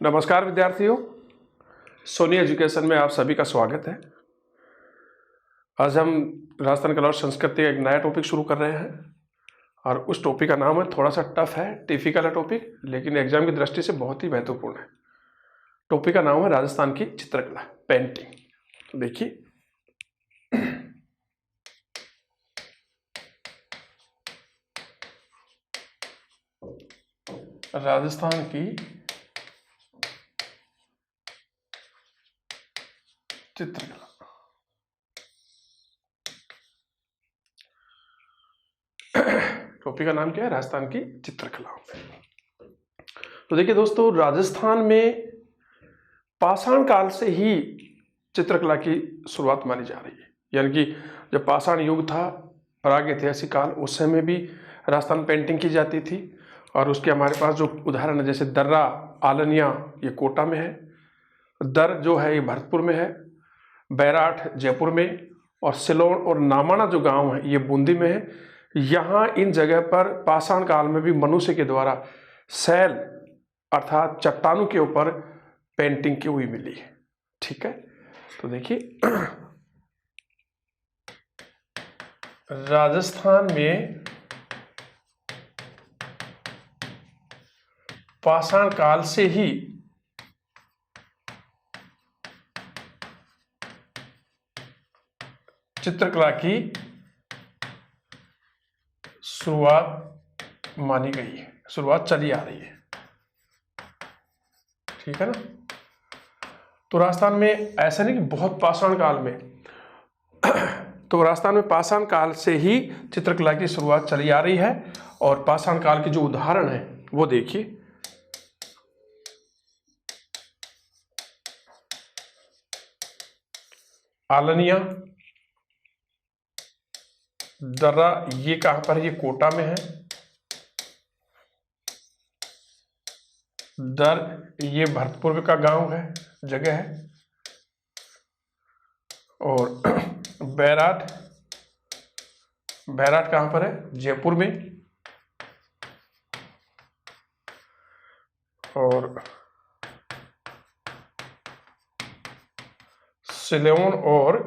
नमस्कार विद्यार्थियों, सोनी एजुकेशन में आप सभी का स्वागत है। आज हम राजस्थान कला और संस्कृति का एक नया टॉपिक शुरू कर रहे हैं और उस टॉपिक का नाम है, थोड़ा सा टफ है, टिपिकल है टॉपिक, लेकिन एग्जाम की दृष्टि से बहुत ही महत्वपूर्ण है। टॉपिक का नाम है राजस्थान की चित्रकला, पेंटिंग। तो देखिए, राजस्थान की चित्रकला। टॉपिक का नाम क्या है? राजस्थान की चित्रकला। तो देखिए दोस्तों, राजस्थान में पाषाण काल से ही चित्रकला की शुरुआत मानी जा रही है। यानी कि जब पाषाण युग था और आगे ऐतिहासिक काल, उस समय भी राजस्थान पेंटिंग की जाती थी। और उसके हमारे पास जो उदाहरण है, जैसे दर्रा, आलनिया, ये कोटा में है, दर जो है ये भरतपुर में है, बैराठ जयपुर में, और सिलोन और नामाना जो गांव है ये बूंदी में है। यहाँ इन जगह पर पाषाण काल में भी मनुष्य के द्वारा सैल अर्थात चट्टानों के ऊपर पेंटिंग की हुई मिली है। ठीक है, तो देखिए, राजस्थान में पाषाण काल से ही चित्रकला की शुरुआत मानी गई है, शुरुआत चली आ रही है। ठीक है ना। तो राजस्थान में ऐसा नहीं कि बहुत पाषाण काल में तो राजस्थान में पाषाण काल से ही चित्रकला की शुरुआत चली आ रही है। और पाषाण काल के जो उदाहरण है वो देखिए, आलनिया, दर्रा, ये कहां पर है? ये कोटा में है। दर, ये भरतपुर का गांव है, जगह है। और बैराठ, बैराठ कहां पर है? जयपुर में। और सिलोन और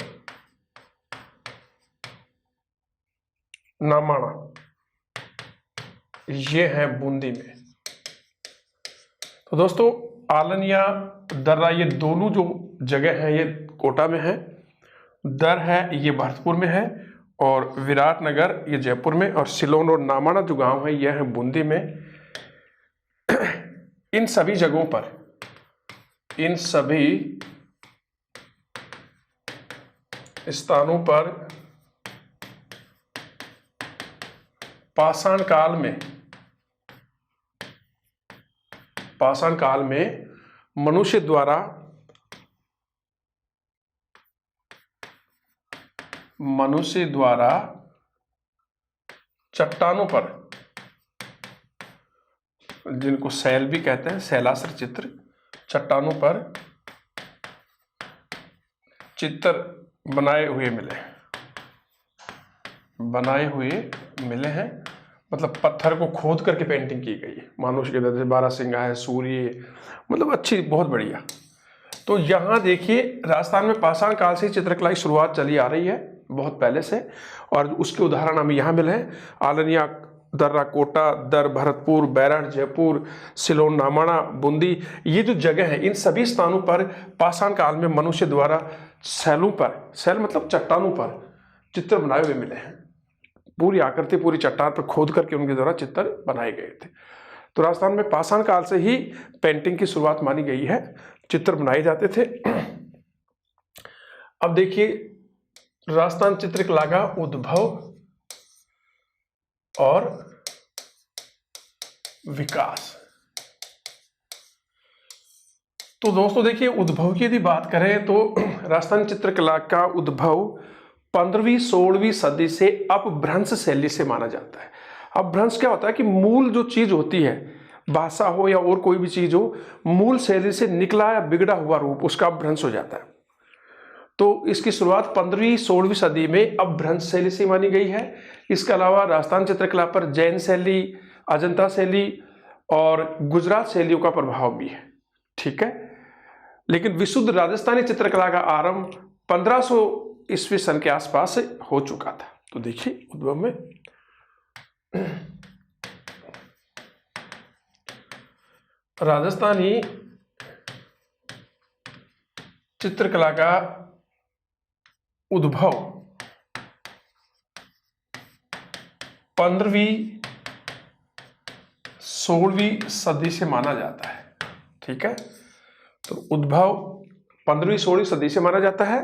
नामाना, ये है बूंदी में। तो दोस्तों, आलनिया, दर्रा, ये दोनों जो जगह है ये कोटा में है। दर है ये भरतपुर में है, और विराटनगर ये जयपुर में, और सिलोन और नामाना जो गांव है ये है बूंदी में। इन सभी जगहों पर, इन सभी स्थानों पर पाषाण काल में मनुष्य द्वारा चट्टानों पर, जिनको सैल भी कहते हैं, सैलासर चित्र, चट्टानों पर चित्र बनाए हुए मिले हैं। मतलब पत्थर को खोद करके पेंटिंग की गई है। मानुष के जैसे बारहसिंगा है, सूर्य, मतलब अच्छी, बहुत बढ़िया। तो यहाँ देखिए, राजस्थान में पाषाण काल से चित्रकला की शुरुआत चली आ रही है, बहुत पहले से। और उसके उदाहरण हमें यहाँ मिले हैं, आलनिया, दर्रा, कोटा, दर, भरतपुर, बैराठ, जयपुर, सिलोन, नामाना, बूंदी, ये जो जगह है, इन सभी स्थानों पर पाषाण काल में मनुष्य द्वारा सैलों पर, सैल मतलब चट्टानों पर, चित्र बनाए हुए मिले हैं। पूरी आकृति पूरी चट्टान पर खोद करके उनके द्वारा चित्र बनाए गए थे। तो राजस्थान में पाषाण काल से ही पेंटिंग की शुरुआत मानी गई है, चित्र बनाए जाते थे। अब देखिए, राजस्थान चित्रकला का उद्भव और विकास। तो दोस्तों देखिए, उद्भव की यदि बात करें तो राजस्थान चित्रकला का उद्भव 15वीं 16वीं सदी से अपभ्रंश शैली से माना जाता है। अपभ्रंश क्या होता है कि मूल जो चीज होती है, भाषा हो या और कोई भी चीज हो, मूल शैली से निकला या बिगड़ा हुआ रूप, उसका अपभ्रंश हो जाता है। तो इसकी शुरुआत 15वीं 16वीं सदी में अपभ्रंश शैली से मानी गई है। इसके अलावा राजस्थान चित्रकला पर जैन शैली, अजंता शैली और गुजरात शैलियों का प्रभाव भी है। ठीक है। लेकिन विशुद्ध राजस्थानी चित्रकला का आरंभ 1500 ईस्वी सन के आसपास से हो चुका था। तो देखिए उद्भव में राजस्थानी चित्रकला का उद्भव 15वीं 16वीं सदी से माना जाता है। ठीक है, तो उद्भव 15वीं 16वीं सदी से माना जाता है।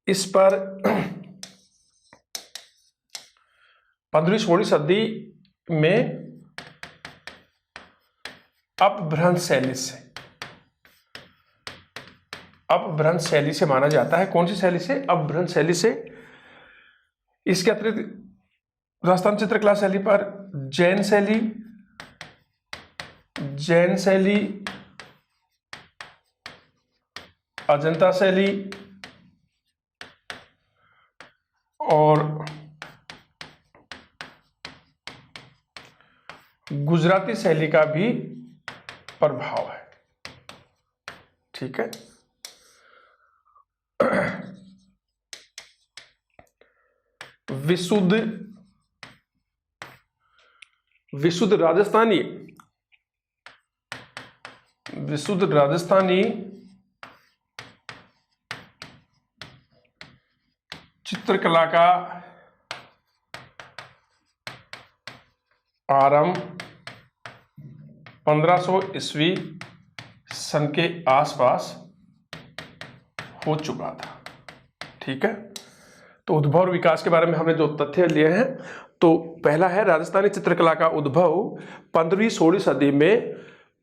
इस पर 15वीं 16वीं सदी में अपभ्रंश शैली से माना जाता है। कौन सी शैली से? अपभ्रंश शैली से। इसके अतिरिक्त राजस्थान चित्रकला शैली पर जैन शैली, अजंता शैली और गुजराती शैली का भी प्रभाव है। ठीक है, विशुद्ध राजस्थानी चित्रकला का आरंभ 1500 ईस्वी सन के आसपास हो चुका था। ठीक है, तो उद्भव और विकास के बारे में हमने जो तथ्य लिए हैं, तो पहला है राजस्थानी चित्रकला का उद्भव 15वीं 16वीं सदी में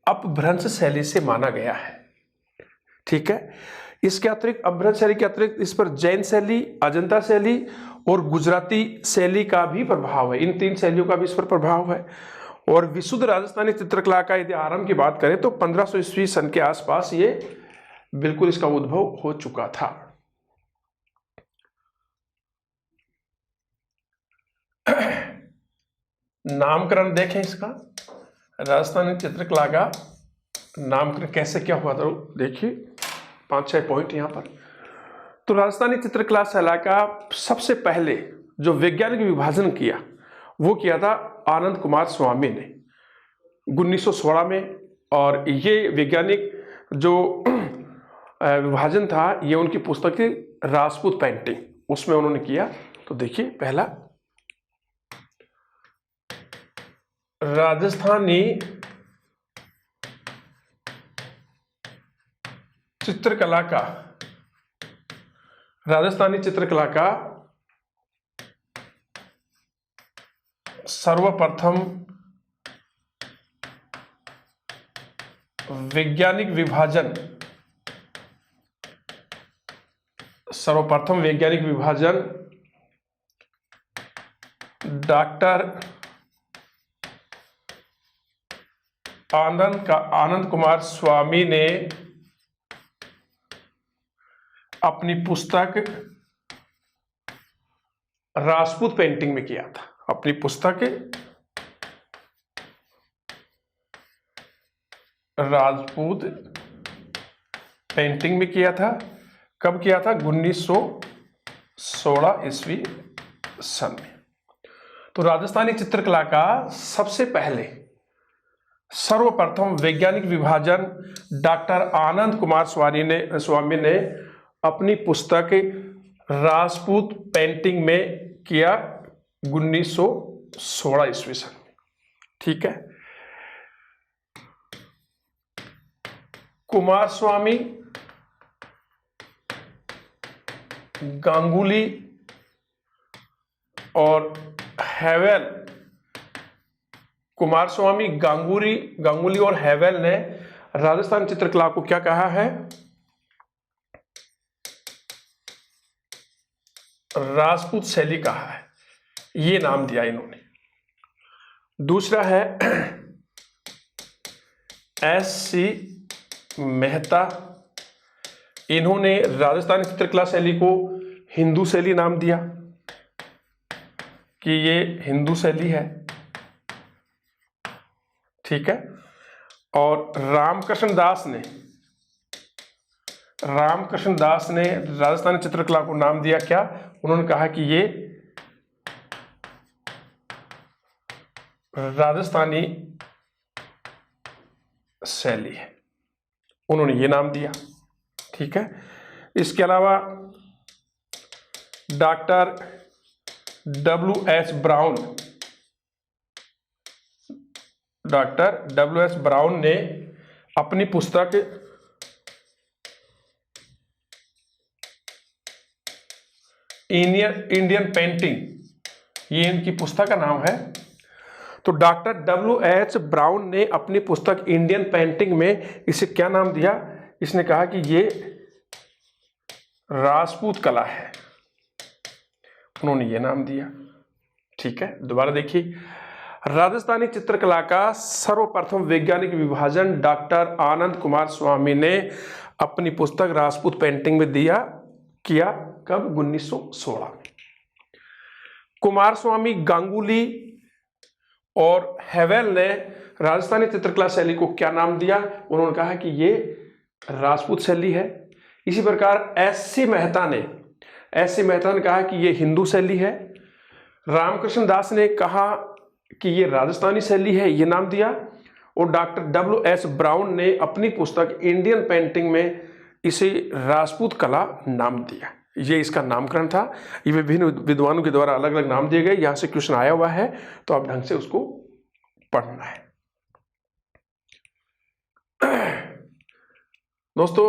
अपभ्रंश शैली से माना गया है। ठीक है, इसके अतिरिक्त अपभ्रंश शैली के अतिरिक्त इस पर जैन शैली, अजंता शैली और गुजराती शैली का भी प्रभाव है। इन 3 शैलियों का भी इस पर प्रभाव है। और विशुद्ध राजस्थानी चित्रकला का यदि आरंभ की बात करें तो 1500 ईस्वी सन के आसपास ये बिल्कुल इसका उद्भव हो चुका था। नामकरण देखें इसका, राजस्थानी चित्रकला का नामकरण कैसे क्या हुआ था, देखिए 5-6 पॉइंट यहाँ पर। तो राजस्थानी चित्रकला शैली का सबसे पहले जो वैज्ञानिक विभाजन किया वो किया था आनंद कुमार स्वामी ने 1916 में। और ये वैज्ञानिक जो विभाजन था ये उनकी पुस्तक थी राजपूत पेंटिंग, उसमें उन्होंने किया। तो देखिए पहला, राजस्थानी चित्रकला का सर्वप्रथम वैज्ञानिक विभाजन डॉक्टर आनंद कुमार स्वामी ने अपनी पुस्तक राजपूत पेंटिंग में किया था। अपनी पुस्तक राजपूत पेंटिंग में किया था। कब किया था? 1916 ईस्वी सन में। तो राजस्थानी चित्रकला का सबसे पहले सर्वप्रथम वैज्ञानिक विभाजन डॉक्टर आनंद कुमार स्वामी ने अपनी पुस्तक राजपूत पेंटिंग में किया 1916 ईस्वी सन में। ठीक है, कुमार स्वामी, गांगुली और हैवेल, कुमार स्वामी, गांगुली और हैवेल ने राजस्थान चित्रकला को क्या कहा है? राजपूत शैली कहा है, ये नाम दिया इन्होंने। दूसरा है S.C. मेहता, इन्होंने राजस्थानी चित्रकला शैली को हिंदू शैली नाम दिया कि ये हिंदू शैली है। ठीक है, और रामकृष्ण दास ने रामकृष्ण दास ने राजस्थानी चित्रकला को नाम दिया क्या? उन्होंने कहा कि ये राजस्थानी शैली है, उन्होंने ये नाम दिया। ठीक है। इसके अलावा डॉक्टर डब्ल्यू एस ब्राउन ने अपनी पुस्तक इंडियन पेंटिंग, ये इनकी पुस्तक का नाम है। तो डॉक्टर डब्ल्यू.एच. ब्राउन ने अपनी पुस्तक इंडियन पेंटिंग में इसे क्या नाम दिया? इसने कहा कि ये राजपूत कला है, उन्होंने ये नाम दिया। ठीक है। दोबारा देखिए, राजस्थानी चित्रकला का सर्वप्रथम वैज्ञानिक विभाजन डॉक्टर आनंद कुमार स्वामी ने अपनी पुस्तक राजपूत पेंटिंग में किया। कब? 1916 में। कुमार स्वामी, गांगुली और हेवेल ने राजस्थानी चित्रकला शैली को क्या नाम दिया? उन्होंने कहा कि ये राजपूत शैली है। इसी प्रकार एस.सी. मेहता ने कहा कि ये हिंदू शैली है। रामकृष्ण दास ने कहा कि ये राजस्थानी शैली है, ये नाम दिया। और डॉक्टर डब्ल्यू.एस. ब्राउन ने अपनी पुस्तक इंडियन पेंटिंग में इसे राजपूत कला नाम दिया। ये इसका नामकरण था। ये विभिन्न विद्वानों के द्वारा अलग अलग नाम दिए गए। यहां से क्वेश्चन आया हुआ है, तो आप ढंग से उसको पढ़ना है। दोस्तों,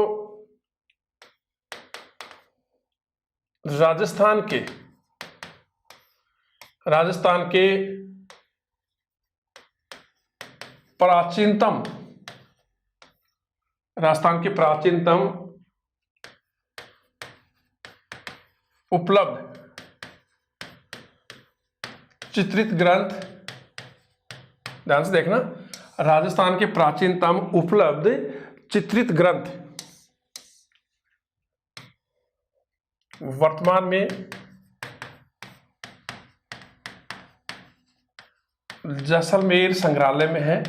राजस्थान के प्राचीनतम उपलब्ध चित्रित ग्रंथ, ध्यान से देखना, राजस्थान के प्राचीनतम उपलब्ध चित्रित ग्रंथ वर्तमान में जैसलमेर संग्रहालय में है।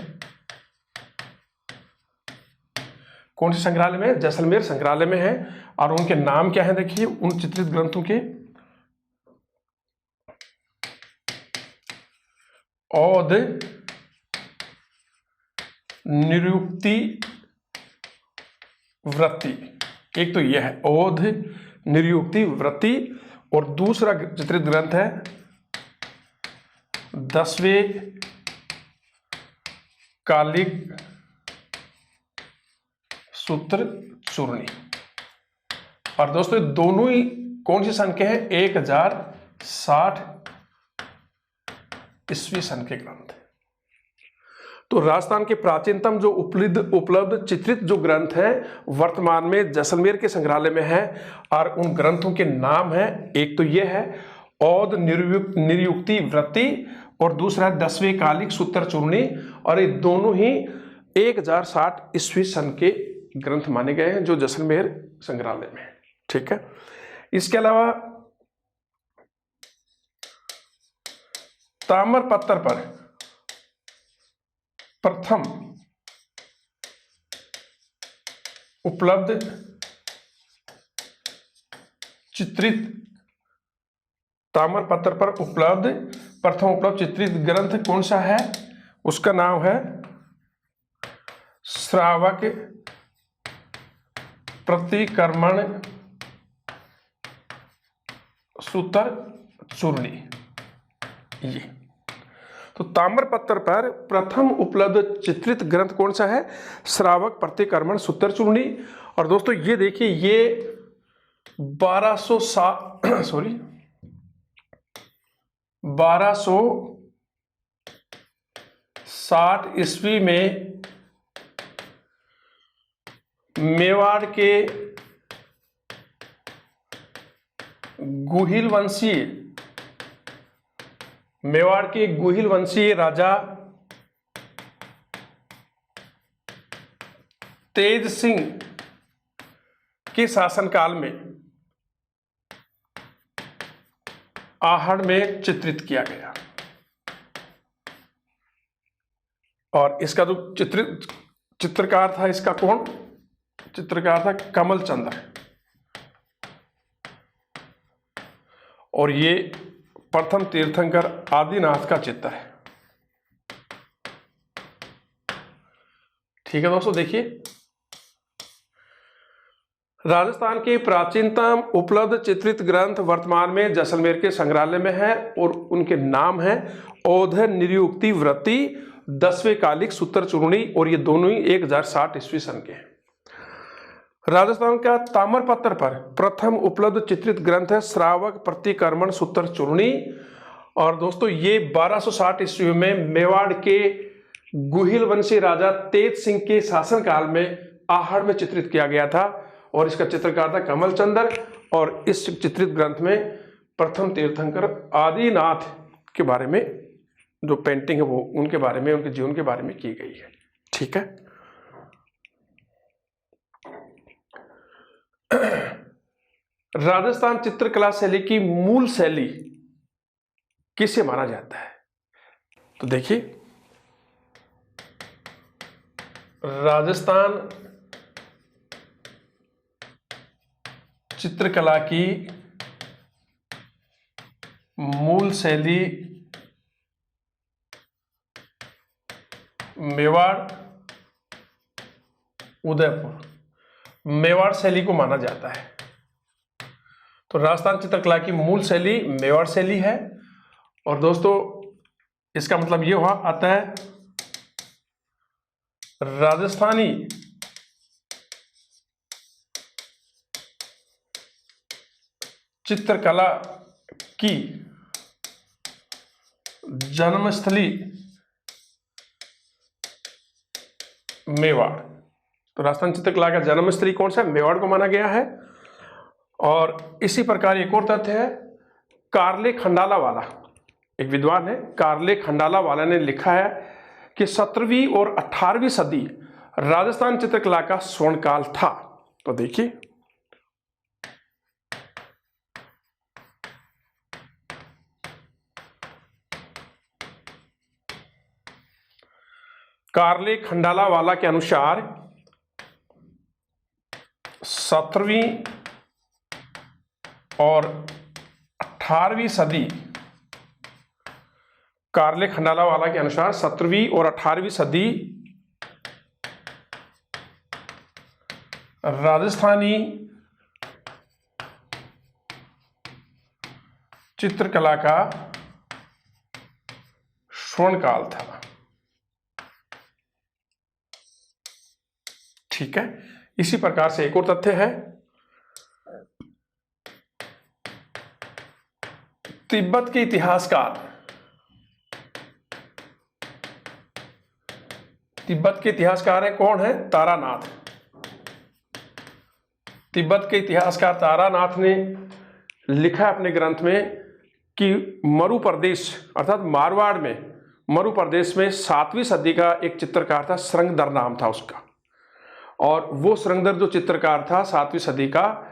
कौन से संग्रहालय में? जैसलमेर संग्रहालय में है। और उनके नाम क्या है? देखिए उन चित्रित ग्रंथों के, औध निरुक्ति वृत्ति, एक तो यह है औध निरुक्ति वृत्ति, और दूसरा चित्रित ग्रंथ है 10वें कालिक सूत्र चूर्णी। और दोस्तों दोनों ही कौन सी सन के हैं? 1060 ईस्वी सन के ग्रंथ। तो राजस्थान के प्राचीनतम जो उपलब्ध चित्रित जो ग्रंथ हैं वर्तमान में जैसलमेर के संग्रहालय में है। और उन ग्रंथों के नाम है, एक तो यह है औध निरुक्ति वृत्ति, और दूसरा है 10वें कालिक सूत्र चूर्णी। और ये दोनों ही 1060 ईस्वी सन के ग्रंथ माने गए हैं जो जैसलमेर संग्रहालय में है। ठीक है। इसके अलावा ताम्रपत्र पर प्रथम उपलब्ध चित्रित ग्रंथ कौन सा है? उसका नाम है श्रावक प्रतिक्रमण सूत्र चूर्णी। ये तो ताम्रपत्र पर प्रथम उपलब्ध चित्रित ग्रंथ कौन सा है? श्रावक प्रतिक्रमण सूत्र चूर्णी। और दोस्तों ये देखिए, ये 1260 ईस्वी में मेवाड़ के गुहिल वंशीय राजा तेज सिंह के शासनकाल में आहड़ में चित्रित किया गया। और इसका जो चित्रकार था, इसका कौन? चित्रकार था कमल चंद्र, और ये प्रथम तीर्थंकर आदिनाथ का चित्र है। ठीक है दोस्तों, देखिए राजस्थान के प्राचीनतम उपलब्ध चित्रित ग्रंथ वर्तमान में जैसलमेर के संग्रहालय में है, और उनके नाम है औधर निरुक्ति वृत्ति, 10वें कालिक सूत्र चूर्णी, और ये दोनों ही 1060 ईस्वी सन के हैं। राजस्थान का ताम्रपत्र पर प्रथम उपलब्ध चित्रित ग्रंथ है श्रावक प्रतिक्रमण सूत्र चूर्णी, और दोस्तों ये 1260 ईस्वी में मेवाड़ के गुहिल वंशी राजा तेज सिंह के शासनकाल में आहड़ में चित्रित किया गया था, और इसका चित्रकार था कमल चंद्र, और इस चित्रित ग्रंथ में प्रथम तीर्थंकर आदिनाथ के बारे में जो पेंटिंग है वो उनके बारे में, उनके जीवन के बारे में की गई है। ठीक है, राजस्थान चित्रकला शैली की मूल शैली किसे माना जाता है? तो देखिए राजस्थान चित्रकला की मूल शैली मेवाड़ उदयपुर मेवाड़ शैली को माना जाता है। तो राजस्थान चित्रकला की मूल शैली मेवाड़ शैली है, और दोस्तों इसका मतलब ये हुआ आता है राजस्थानी चित्रकला की जन्मस्थली मेवाड़। तो राजस्थान चित्रकला का जन्मस्थली कौन सा? मेवाड़ को माना गया है। और इसी प्रकार एक और तथ्य है, कार्ले खंडाला वाला एक विद्वान है, कार्ले खंडाला वाला ने लिखा है कि 17वीं और 18वीं सदी राजस्थान चित्रकला का स्वर्णकाल था। तो देखिए कार्ले खंडाला वाला के अनुसार 17वीं और 18वीं सदी, कार्ले खंडाला वाला के अनुसार 17वीं और 18वीं सदी राजस्थानी चित्रकला का स्वर्णकाल था। ठीक है, इसी प्रकार से एक और तथ्य है, तिब्बत के इतिहासकार है कौन है? तारानाथ। तिब्बत के इतिहासकार तारानाथ ने लिखा अपने ग्रंथ में कि मरु प्रदेश अर्थात मारवाड़ में, मरु प्रदेश में 7वीं सदी का एक चित्रकार था, श्रृंगधर नाम था उसका, और वो श्रृंगधर जो चित्रकार था 7वीं सदी का,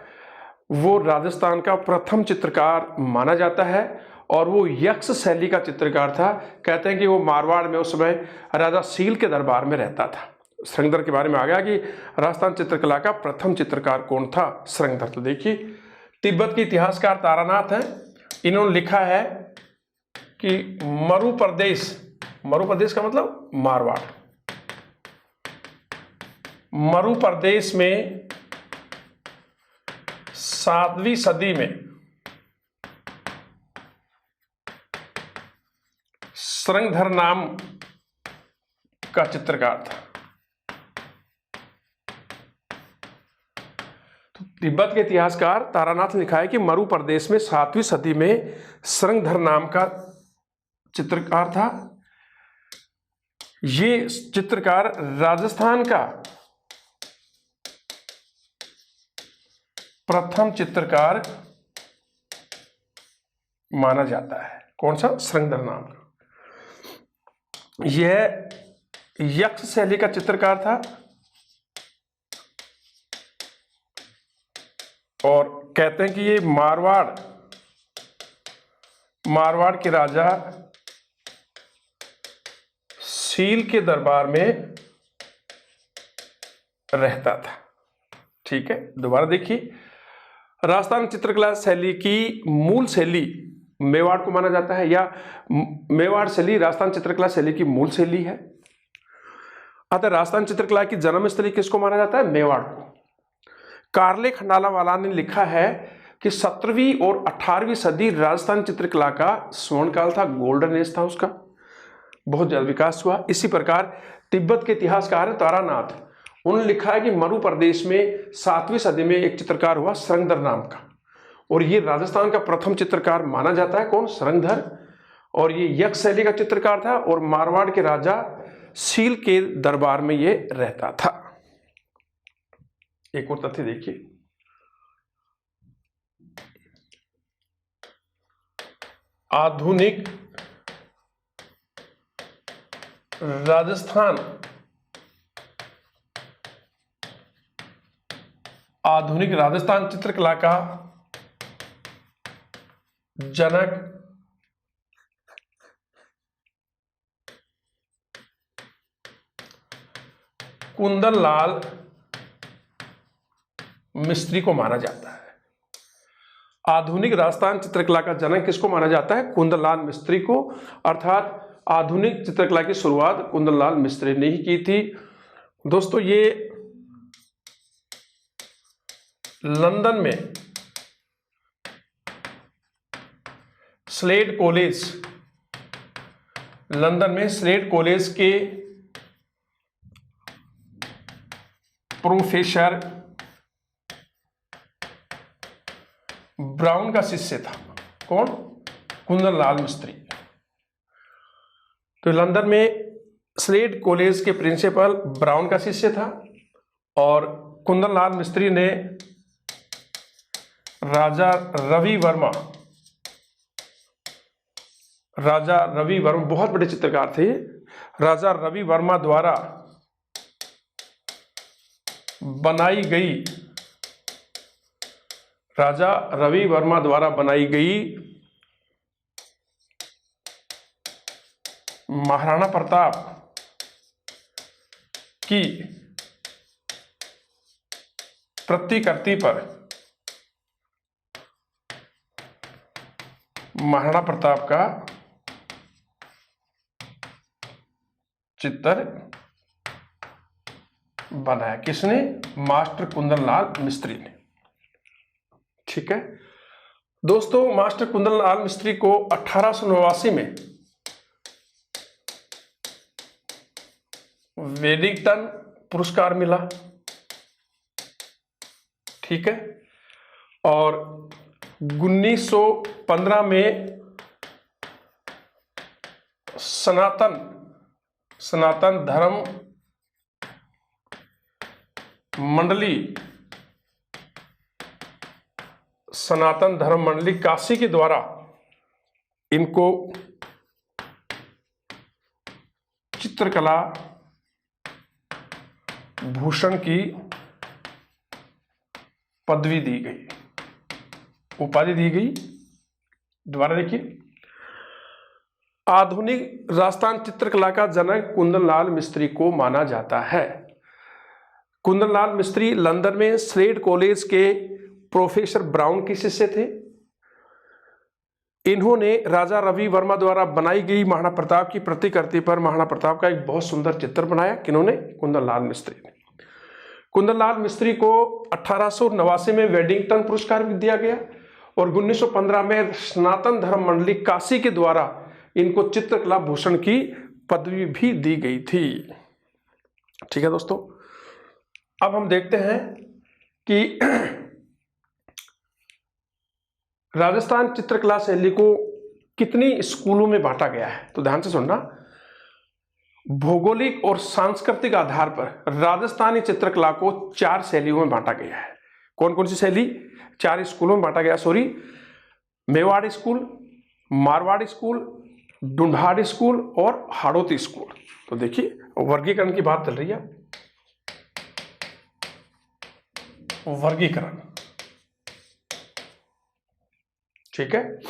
वो राजस्थान का प्रथम चित्रकार माना जाता है, और वो यक्ष शैली का चित्रकार था। कहते हैं कि वो मारवाड़ में उस समय राजा सील के दरबार में रहता था। श्रृंगधर के बारे में आ गया कि राजस्थान चित्रकला का प्रथम चित्रकार कौन था? श्रृंगधर। तो देखिए तिब्बत के इतिहासकार तारानाथ हैं, इन्होंने लिखा है कि मरु प्रदेश का मतलब मारवाड़, मरु प्रदेश में 7वीं सदी में श्रृंगधर नाम का चित्रकार था। तो तिब्बत के इतिहासकार तारानाथ ने लिखा है कि मरु प्रदेश में 7वीं सदी में श्रृंगधर नाम का चित्रकार था। ये चित्रकार राजस्थान का प्रथम चित्रकार माना जाता है। कौन सा? श्रृंगधर नाम का। यह यक्ष शैली का चित्रकार था, और कहते हैं कि ये मारवाड़ के राजा सील के दरबार में रहता था। ठीक है, दोबारा देखिए, राजस्थान चित्रकला शैली की मूल शैली मेवाड़ को माना जाता है, या मेवाड़ शैली राजस्थान चित्रकला शैली की मूल शैली है। अतः राजस्थान चित्रकला की जन्मस्थली किसको माना जाता है? मेवाड़ को। कार्ले खंडालावाला ने लिखा है कि 17वीं और 18वीं सदी राजस्थान चित्रकला का स्वर्ण काल था, गोल्डन एज था उसका, बहुत ज्यादा विकास हुआ। इसी प्रकार तिब्बत के इतिहासकार है तारानाथ, उन्होंने लिखा है कि मरु प्रदेश में 7वीं सदी में एक चित्रकार हुआ सरंगधर नाम का, और ये राजस्थान का प्रथम चित्रकार माना जाता है। कौन? सरंगधर। और ये यक्ष शैली का चित्रकार था, और मारवाड़ के राजा सील के दरबार में ये रहता था। एक और तथ्य देखिए, आधुनिक राजस्थान चित्रकला का जनक कुंदन लाल मिस्त्री को माना जाता है। आधुनिक राजस्थान चित्रकला का जनक किसको माना जाता है? कुंदन लाल मिस्त्री को, अर्थात आधुनिक चित्रकला की शुरुआत कुंदन लाल मिस्त्री ने ही की थी। दोस्तों, ये लंदन में स्लेड कॉलेज के प्रोफेसर ब्राउन का शिष्य था। कौन? कुंदन लाल मिस्त्री। तो लंदन में स्लेड कॉलेज के प्रिंसिपल ब्राउन का शिष्य था, और कुंदन लाल मिस्त्री ने राजा रवि वर्मा बहुत बड़े चित्रकार थे, राजा रवि वर्मा द्वारा बनाई गई महाराणा प्रताप की प्रतिकृति पर महाराणा प्रताप का चित्र बनाया। किसने? मास्टर कुंदन लाल मिस्त्री ने। ठीक है दोस्तों, मास्टर कुंदन लाल मिस्त्री को 1889 में वेलिंगटन पुरस्कार मिला। ठीक है, और 1915 में सनातन धर्म मंडली काशी के द्वारा इनको चित्रकला भूषण की पदवी दी गई, उपाधि दी गई। दोबारा देखिए, आधुनिक राजस्थान चित्रकला का जनक कुंदन लाल मिस्त्री को माना जाता है। कुंदन लाल मिस्त्री लंदन में स्लेड कॉलेज के प्रोफेसर ब्राउन के शिष्य थे। इन्होंने राजा रवि वर्मा द्वारा बनाई गई महाराणा प्रताप की प्रतिकृति पर महाराणा प्रताप का एक बहुत सुंदर चित्र बनाया। किन्होंने? कुंदन लाल मिस्त्री ने। कुंदन लाल मिस्त्री को 1889 में वेलिंगटन पुरस्कार भी दिया गया, और 1915 में सनातन धर्म मंडली काशी के द्वारा इनको चित्रकला भूषण की पदवी भी दी गई थी। ठीक है दोस्तों, अब हम देखते हैं कि राजस्थान चित्रकला शैली को कितनी स्कूलों में बांटा गया है। तो ध्यान से सुनना, भौगोलिक और सांस्कृतिक आधार पर राजस्थानी चित्रकला को 4 शैलियों में बांटा गया है। कौन कौन सी शैली? 4 स्कूलों में बांटा गया। Mewar school, Marwar school, Dhundhar school और हाड़ौती स्कूल। तो देखिए, वर्गीकरण की बात चल रही है। वर्गीकरण, ठीक है।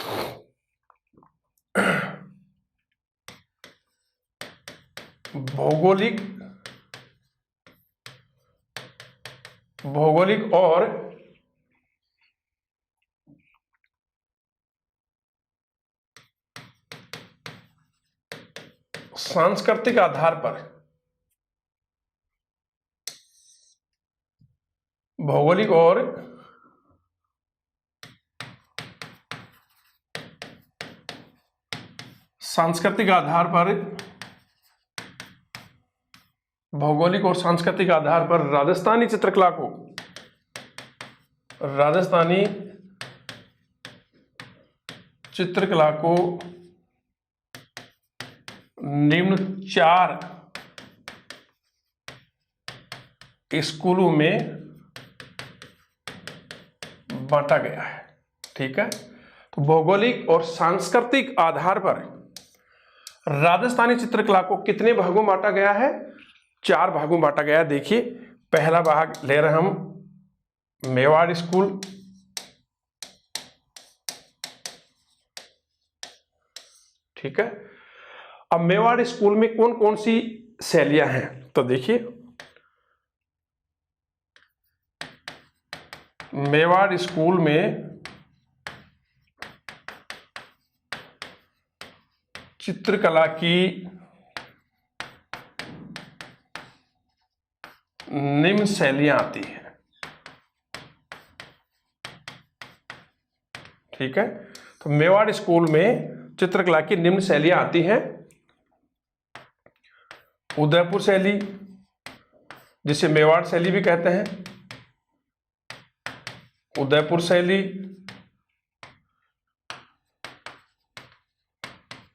भौगोलिक भौगोलिक और सांस्कृतिक आधार पर, भौगोलिक और सांस्कृतिक आधार पर, भौगोलिक और सांस्कृतिक आधार पर राजस्थानी चित्रकला को, राजस्थानी चित्रकला को निम्न 4 स्कूलों में बांटा गया है। ठीक है, तो भौगोलिक और सांस्कृतिक आधार पर राजस्थानी चित्रकला को कितने भागों में बांटा गया है? 4 भागों में बांटा गया है। देखिए, पहला भाग ले रहे हम मेवाड़ स्कूल, ठीक है। अब मेवाड़ स्कूल में कौन कौन सी शैलियां हैं? तो देखिए, मेवाड़ स्कूल में चित्रकला की निम्न शैलियां आती हैं। ठीक है, तो मेवाड़ स्कूल में चित्रकला की निम्न शैलियां आती हैं। उदयपुर शैली, जिसे मेवाड़ शैली भी कहते हैं, उदयपुर शैली,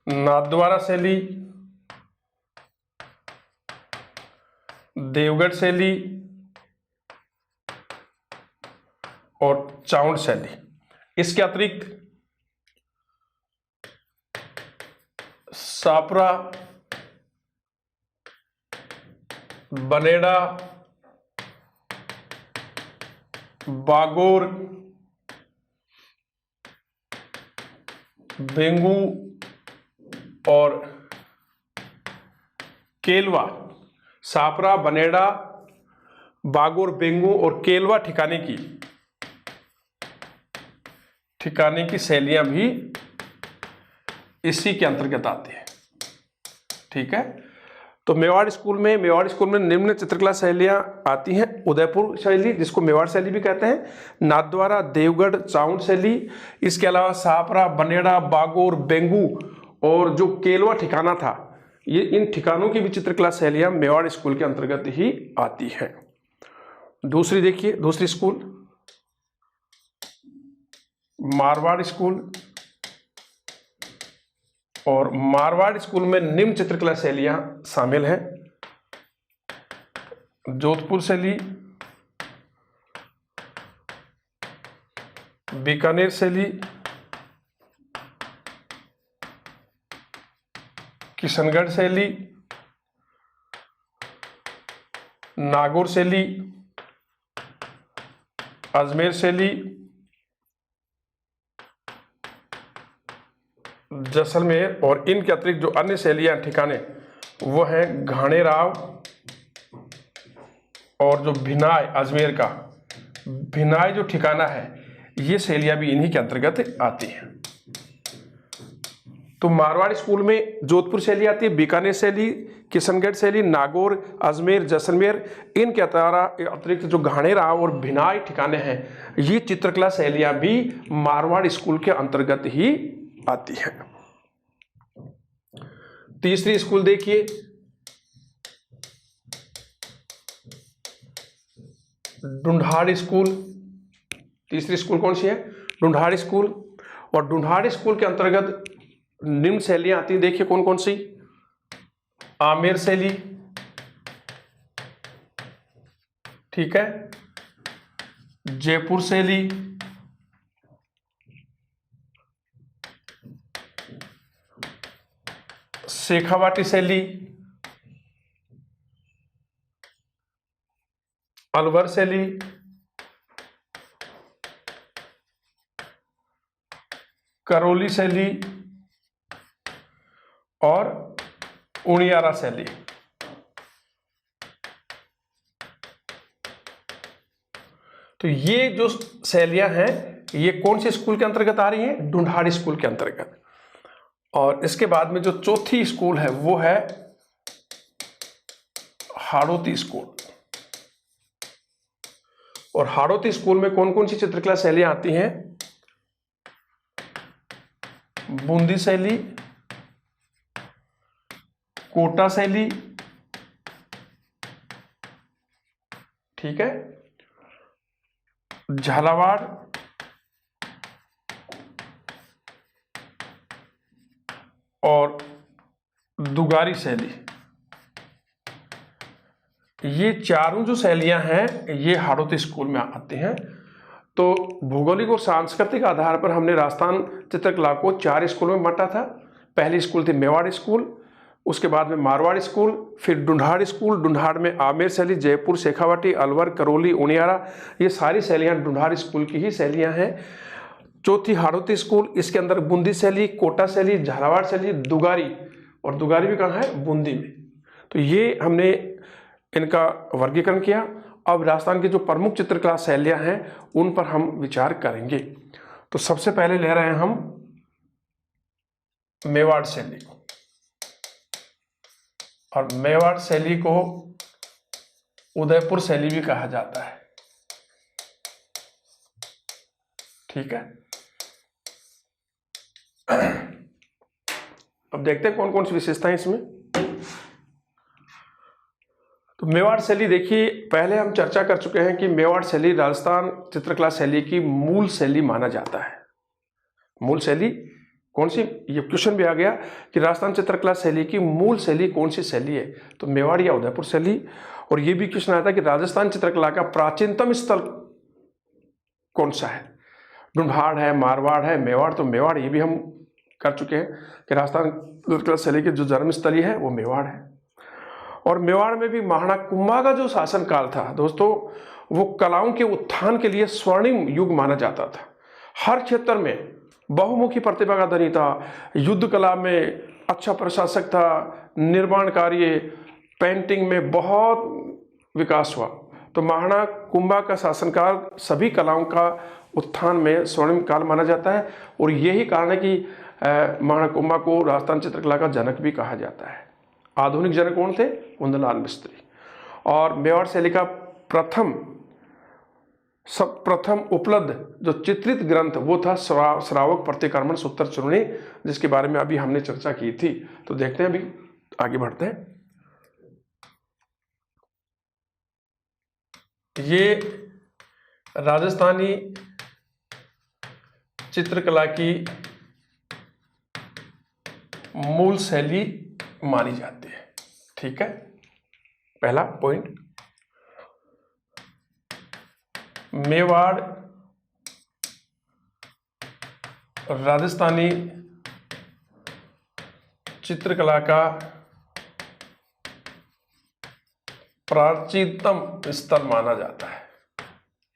नाथद्वारा शैली, देवगढ़ शैली और चाउंड शैली। इसके अतिरिक्त सापरा, बनेड़ा, बागोर, बेंगू और केलवा, सापरा, बनेड़ा, बागोर, बेंगू और केलवा ठिकाने की शैलियां भी इसी के अंतर्गत आती है। ठीक है, तो मेवाड़ स्कूल में निम्न चित्रकला शैलियां आती हैं। उदयपुर शैली, जिसको मेवाड़ शैली भी कहते हैं, नाथद्वारा, देवगढ़, चाउंड शैली, इसके अलावा सापरा, बनेड़ा, बागोर, बेंगू और जो केलवा ठिकाना था, ये इन ठिकानों की भी चित्रकला शैलियां मेवाड़ स्कूल के अंतर्गत ही आती है। दूसरी देखिए, दूसरी स्कूल मारवाड़ स्कूल, और मारवाड़ स्कूल में निम्न चित्रकला शैलियां शामिल हैं। जोधपुर शैली, बीकानेर शैली, किशनगढ़ शैली, नागौर शैली, अजमेर शैली, जैसलमेर, और इनके अतिरिक्त जो अन्य शैलियां ठिकाने वो हैं घाणेराव और जो भिनाय, अजमेर का भिनाय जो ठिकाना है, ये शैलियां भी इन्हीं के अंतर्गत आती हैं। तो मारवाड़ स्कूल में जोधपुर शैली आती है, बीकानेर शैली, किशनगढ़ शैली, नागौर, अजमेर, जैसलमेर, इनके अतिरिक्त जो घाणेराव और भिनाय ठिकाने हैं, ये चित्रकला शैलियां भी मारवाड़ स्कूल के अंतर्गत ही आती है। तीसरी स्कूल देखिए, ढूंढाड़ स्कूल। तीसरी स्कूल कौन सी है? ढूंढाड़ स्कूल। और ढूंढाड़ स्कूल के अंतर्गत निम्न शैलियां आती हैं। देखिए कौन कौन सी? आमेर शैली, ठीक है, जयपुर शैली, शेखावाटी शैली, अलवर शैली, करौली शैली और उनियारा शैली। तो ये जो शैलियां हैं ये कौन से स्कूल के अंतर्गत आ रही हैं? ढूंढाड़ स्कूल के अंतर्गत। और इसके बाद में जो चौथी स्कूल है वो है हाड़ौती स्कूल। और हाड़ौती स्कूल में कौन कौन सी चित्रकला शैलियां आती हैं? बूंदी शैली, कोटा शैली, ठीक है, झालावाड़ और दुगारी शैली। ये चारों जो शैलियां हैं ये हाड़ौती स्कूल में आती हैं। तो भौगोलिक और सांस्कृतिक आधार पर हमने राजस्थान चित्रकला को 4 स्कूल में बांटा था। पहली स्कूल थी मेवाड़ स्कूल, उसके बाद में मारवाड़ स्कूल, फिर ढूंढाड़ स्कूल। ढूंढाड़ में आमेर शैली, जयपुर, शेखावाटी, अलवर, करौली, उनियारा, ये सारी शैलियां ढूंढाड़ स्कूल की ही शैलियां हैं। चौथी हाड़ौती स्कूल, इसके अंदर बूंदी शैली, कोटा शैली, झालावाड़ शैली, दुगारी, और दुगारी भी कहाँ है? बूंदी में। तो ये हमने इनका वर्गीकरण किया। अब राजस्थान की जो प्रमुख चित्रकला शैलियां हैं उन पर हम विचार करेंगे। तो सबसे पहले ले रहे हैं हम मेवाड़ शैली को, और मेवाड़ शैली को उदयपुर शैली भी कहा जाता है, ठीक है। अब देखते हैं कौन कौन सी विशेषताएं इसमें। तो मेवाड़ शैली देखिए, पहले हम चर्चा कर चुके हैं कि मेवाड़ शैली राजस्थान चित्रकला शैली की मूल शैली माना जाता है। मूल शैली कौन सी? ये क्वेश्चन भी आ गया कि राजस्थान चित्रकला शैली की मूल शैली कौन सी शैली है, तो मेवाड़ या उदयपुर शैली। और ये भी क्वेश्चन आता है कि राजस्थान चित्रकला का प्राचीनतम स्थल कौन सा है? ढूंढाड़ है, मारवाड़ है, मेवाड़। तो मेवाड़ ये भी हम कर चुके हैं कि राजस्थान चित्रकला शैली की जो जन्म स्थली है वो मेवाड़ है। और मेवाड़ में भी महाराणा कुंभा का जो शासनकाल था दोस्तों, वो कलाओं के उत्थान के लिए स्वर्णिम युग माना जाता था। हर क्षेत्र में बहुमुखी प्रतिभा का धनी था, युद्ध कला में अच्छा प्रशासक था, निर्माण कार्य, पेंटिंग में बहुत विकास हुआ। तो महाराणा कुंभा का शासनकाल सभी कलाओं का उत्थान में स्वर्णिम काल माना जाता है। और यही कारण है कि महाराणा कुंभा को राजस्थान चित्रकला का जनक भी कहा जाता है। आधुनिक जनक कौन थे? कुंदलाल मिस्त्री। और मेवाड़ शैली का प्रथम उपलब्ध जो चित्रित ग्रंथ वो था श्रावक प्रतिक्रमण सूत्र चूर्णी, जिसके बारे में अभी हमने चर्चा की थी। तो देखते हैं, अभी आगे बढ़ते हैं। ये राजस्थानी चित्रकला की मूल शैली मानी जाती है, ठीक है। पहला पॉइंट, मेवाड़ राजस्थानी चित्रकला का प्राचीनतम स्थल माना जाता है।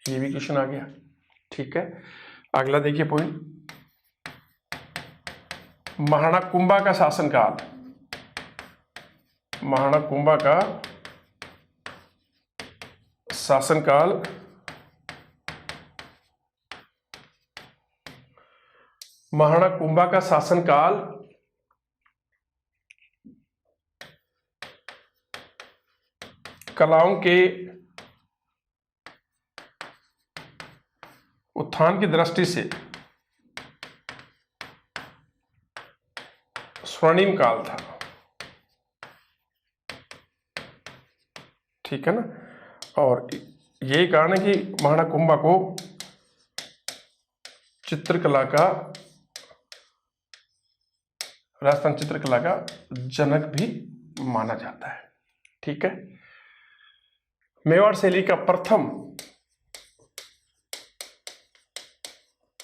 ये भी क्वेश्चन आ गया, ठीक है। अगला देखिए पॉइंट, महाराणा कुंभा का शासनकाल। महाराणा कुंभा का शासनकाल महाराणा कुंभा का शासनकाल कलाओं के उत्थान की दृष्टि से स्वर्णिम काल था, ठीक है ना। और यही कारण है कि महाराणा कुंभा को चित्रकला का, राजस्थान चित्रकला का जनक भी माना जाता है, ठीक है। मेवाड़ शैली का प्रथम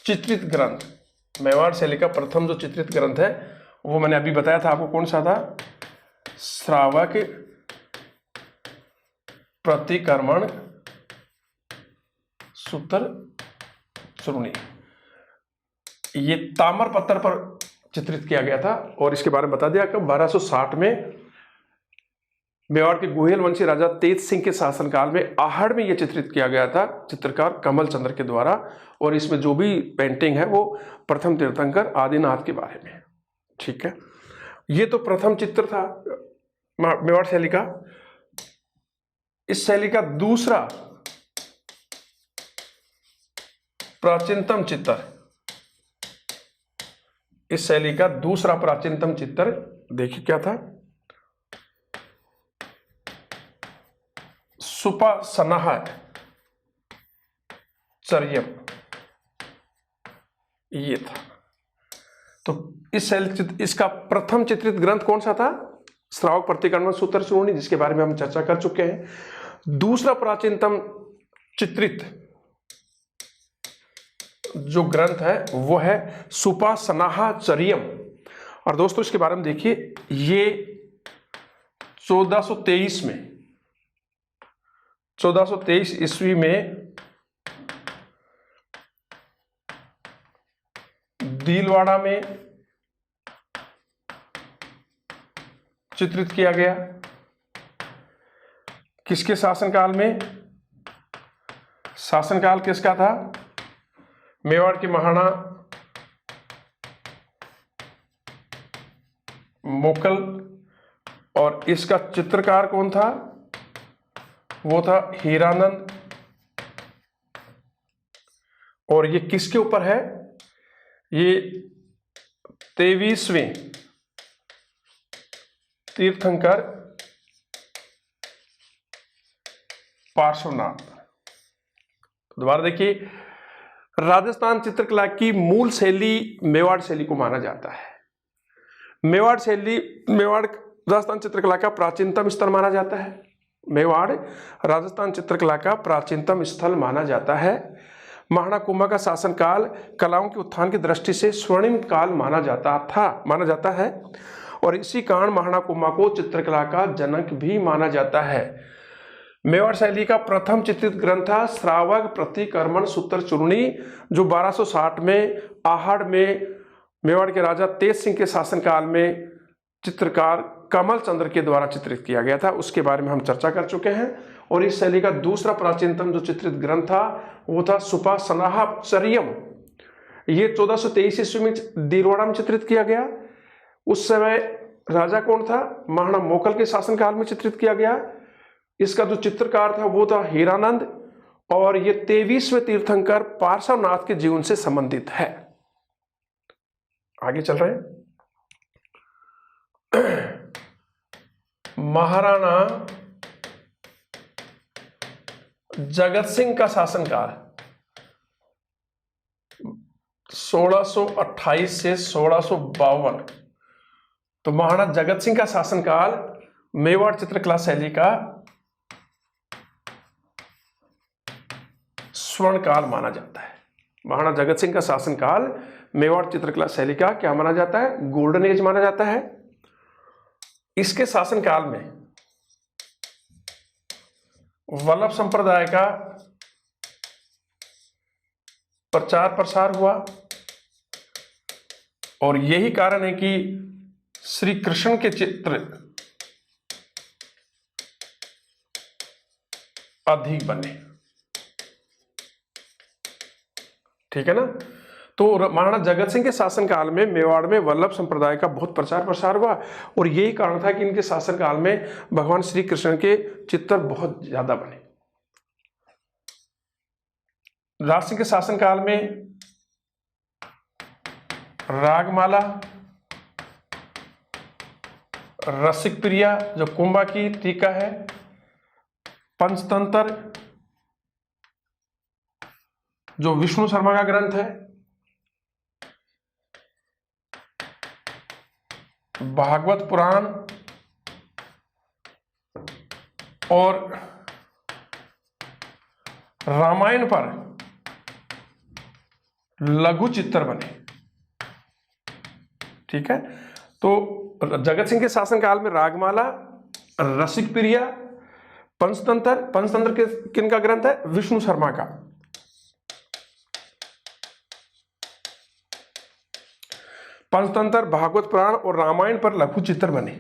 चित्रित ग्रंथ, मेवाड़ शैली का प्रथम जो चित्रित ग्रंथ है वो मैंने अभी बताया था आपको, कौन सा था? श्रावक प्रतिक्रमण सूत्र चूर्णी। ये ताम्र पत्थर पर चित्रित किया गया था और इसके बारे में बता दिया कि 1260 में मेवाड़ के गोहिल वंशी राजा तेज सिंह के शासनकाल में आहड़ में यह चित्रित किया गया था चित्रकार कमल चंद्र के द्वारा। और इसमें जो भी पेंटिंग है वो प्रथम तीर्थंकर आदिनाथ के बारे में। ठीक है, ये तो प्रथम चित्र था मेवाड़ शैली का। इस शैली का दूसरा प्राचीनतम चित्र, इस शैली का दूसरा प्राचीनतम चित्र देखिए क्या था, सुपासनाह चर्यम, ये था। तो इस शैली इसका प्रथम चित्रित ग्रंथ कौन सा था? श्रावक प्रतिक्रमण सूत्र चूर्णी, जिसके बारे में हम चर्चा कर चुके हैं। दूसरा प्राचीनतम चित्रित जो ग्रंथ है वो है सुपासनाचर्यम। और दोस्तों इसके बारे में देखिए, ये 1423 ईस्वी में दीलवाड़ा में चित्रित किया गया। किसके शासनकाल में? शासनकाल किसका था? मेवाड़ के महाराणा मोकल। और इसका चित्रकार कौन था? वो था हीरानंद। और ये किसके ऊपर है? ये 23वें तीर्थंकर पार्श्वनाथ। दोबारा देखिए, राजस्थान चित्रकला की मूल शैली मेवाड़ शैली को माना जाता है। मेवाड़ राजस्थान चित्रकला का प्राचीनतम स्थल माना जाता है। मेवाड़ राजस्थान चित्रकला का प्राचीनतम स्थल माना जाता है। महाराणा कुंभा का शासनकाल कलाओं के उत्थान की दृष्टि से स्वर्णिम काल माना जाता है। और इसी कारण महाराणा कुंभा को चित्रकला का जनक भी माना जाता है। मेवाड़ शैली का प्रथम चित्रित ग्रंथ था श्रावक प्रतिक्रमण सूत्र चूर्णी, जो 1260 में आहड़ में मेवाड़ के राजा तेज सिंह के शासनकाल में चित्रकार कमल चंद्र के द्वारा चित्रित किया गया था। उसके बारे में हम चर्चा कर चुके हैं। और इस शैली का दूसरा प्राचीनतम जो चित्रित ग्रंथ था वो था सुपासनाचर्यम। ये 1423 ईस्वी में दीलवाड़ा में चित्रित किया गया। उस समय राजा कौन था? महाराणा मोकल के शासनकाल में चित्रित किया गया। इसका जो चित्रकार था वो था हीरानंद। और ये 23वें तीर्थंकर पार्श्वनाथ के जीवन से संबंधित है। आगे चल रहे हैं। महाराणा जगत सिंह का शासनकाल 1628 से 1652। तो महाराणा जगत सिंह का शासनकाल मेवाड़ चित्रकला शैली का स्वर्ण काल माना जाता है। महाराणा जगत सिंह का शासनकाल मेवाड़ चित्रकला शैली का क्या माना जाता है? गोल्डन एज माना जाता है। इसके शासनकाल में वल्लभ संप्रदाय का प्रचार प्रसार हुआ। और यही कारण है कि श्री कृष्ण के चित्र अधिक बने। ठीक है ना? तो महाराणा जगत सिंह के शासनकाल में मेवाड़ में वल्लभ संप्रदाय का बहुत प्रचार प्रसार हुआ। और यही कारण था कि इनके शासनकाल में भगवान श्री कृष्ण के चित्र बहुत ज्यादा बने। राज सिंह के शासनकाल में रागमाला, रसिक प्रिया जो कुंभा की टीका है, पंचतंत्र जो विष्णु शर्मा का ग्रंथ है, भागवत पुराण और रामायण पर लघु चित्र बने। ठीक है, तो जगत सिंह के शासनकाल में रागमाला, रसिक प्रिया, पंचतंत्र किनका ग्रंथ है? विष्णु शर्मा का। पंचतंत्र, भागवत पुराण और रामायण पर लघु चित्र बने।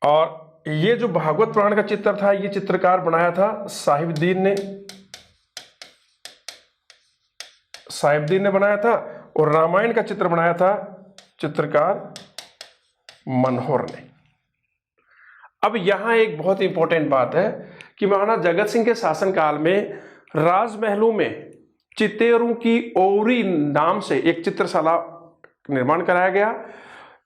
और ये जो भागवत पुराण का चित्र था, ये चित्रकार बनाया था साहिबुद्दीन ने बनाया था, और रामायण का चित्र बनाया था चित्रकार मनोहर ने। अब यहां एक बहुत इंपॉर्टेंट बात है कि महाराणा जगत सिंह के शासनकाल में राजमहलों में चितेरों की ओवरी नाम से एक चित्रशाला निर्माण कराया गया।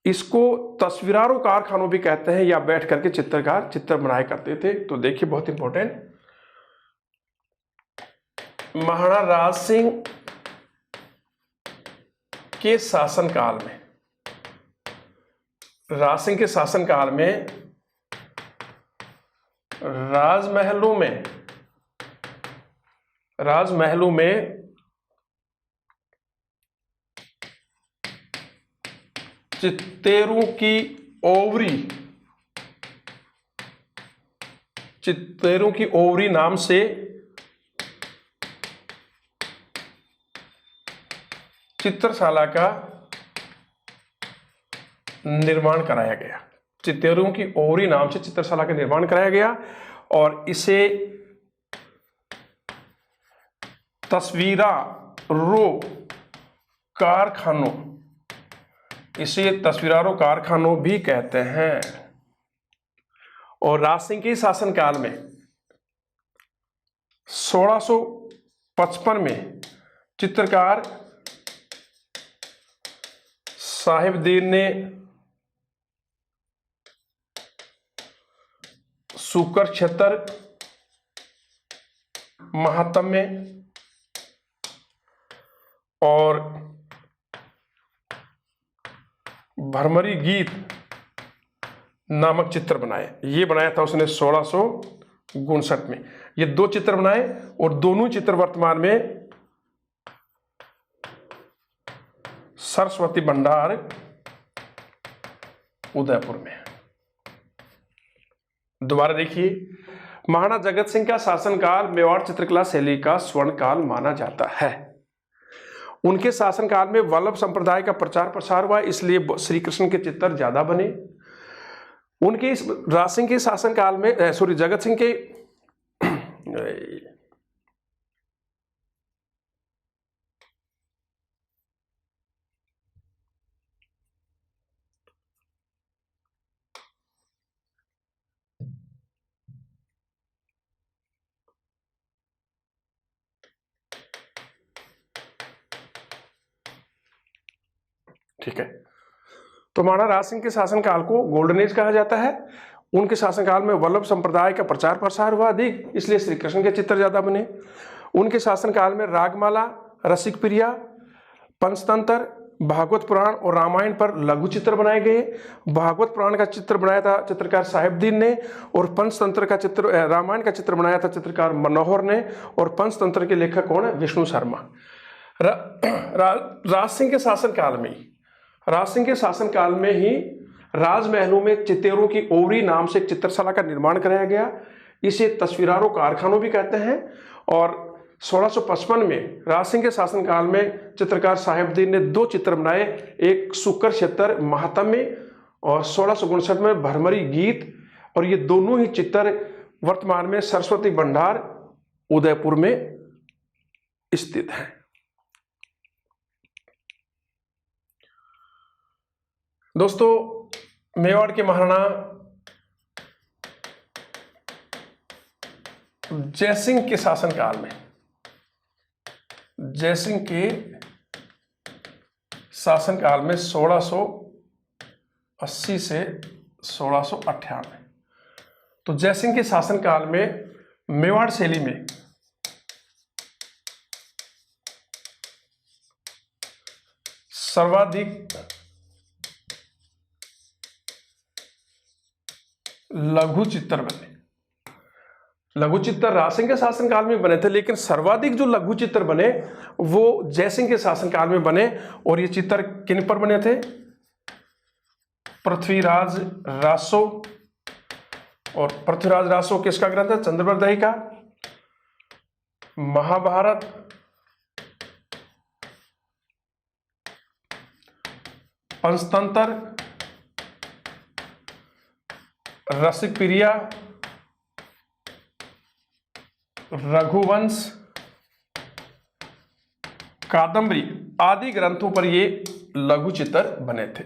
इसको तस्वीरारों कारखानों भी कहते हैं, या बैठ करके चित्रकार चित्र बनाया करते थे। तो देखिए बहुत इंपॉर्टेंट, महाराणा राज सिंह के शासनकाल में, राज सिंह के शासनकाल में राजमहलों में चितेरों की ओवरी नाम से चित्रशाला का निर्माण कराया गया। चितेरों की ओवरी नाम से चित्रशाला का निर्माण कराया गया, और इसे तस्वीरारों कारखानों भी कहते हैं। और राज सिंह के शासनकाल में 1655 में चित्रकार साहिबुद्दीन ने शुकर क्षेत्र महात्म्य और भ्रमरी गीत नामक चित्र बनाए। ये बनाया था उसने 1659 में। ये 2 चित्र बनाए, और दोनों चित्र वर्तमान में सरस्वती भंडार उदयपुर में। दोबारा देखिए, महाराणा जगत सिंह का शासनकाल मेवाड़ चित्रकला शैली का स्वर्ण काल माना जाता है। उनके शासनकाल में वल्लभ संप्रदाय का प्रचार प्रसार हुआ, इसलिए श्री कृष्ण के चित्र ज्यादा बने। उनके राज सिंह के शासनकाल में जगत सिंह के ठीक है, तो महाराणा राज सिंह के शासनकाल को गोल्डन एज कहा जाता है। उनके शासनकाल में वल्लभ संप्रदाय का प्रचार प्रसार हुआ अधिक, इसलिए श्री कृष्ण के चित्र ज्यादा बने। उनके शासनकाल में रागमाला, रसिक प्रिया, पंचतंत्र, भागवत पुराण और रामायण पर लघु चित्र बनाए गए। भागवत पुराण का चित्र बनाया था चित्रकार साहिबुद्दीन ने, और पंचतंत्र का चित्र, रामायण का चित्र बनाया था चित्रकार मनोहर ने, और पंचतंत्र के लेखक कौन है? विष्णु शर्मा। राज सिंह के शासनकाल में ही राजमहलों में चितेरों की ओवरी नाम से एक चित्रशाला का निर्माण कराया गया। इसे तस्वीरारों कारखानों भी कहते हैं। और 1655 में राज सिंह के शासनकाल में चित्रकार साहिबुद्दीन ने 2 चित्र बनाए, एक शुकर क्षेत्र महात्म्य और 1659 में भ्रमरी गीत, और ये दोनों ही चित्र वर्तमान में सरस्वती भंडार उदयपुर में स्थित हैं। दोस्तों, मेवाड़ के महाराणा जयसिंह के शासनकाल में, जयसिंह के शासनकाल में 1680 से 1698, तो जयसिंह के शासनकाल में मेवाड़ शैली में सर्वाधिक लघु चित्र बने। लघु चित्र राज सिंह के शासनकाल में बने थे, लेकिन सर्वाधिक जो लघु चित्र बने वो जयसिंह के शासनकाल में बने। और ये चित्र किन पर बने थे? पृथ्वीराज रासो। और पृथ्वीराज रासो किसका ग्रंथ है? चंद्रवरदायी का। महाभारत, पंचतंत्र रसिकप्रिया, रघुवंश, कादम्बरी आदि ग्रंथों पर ये लघु चित्र बने थे।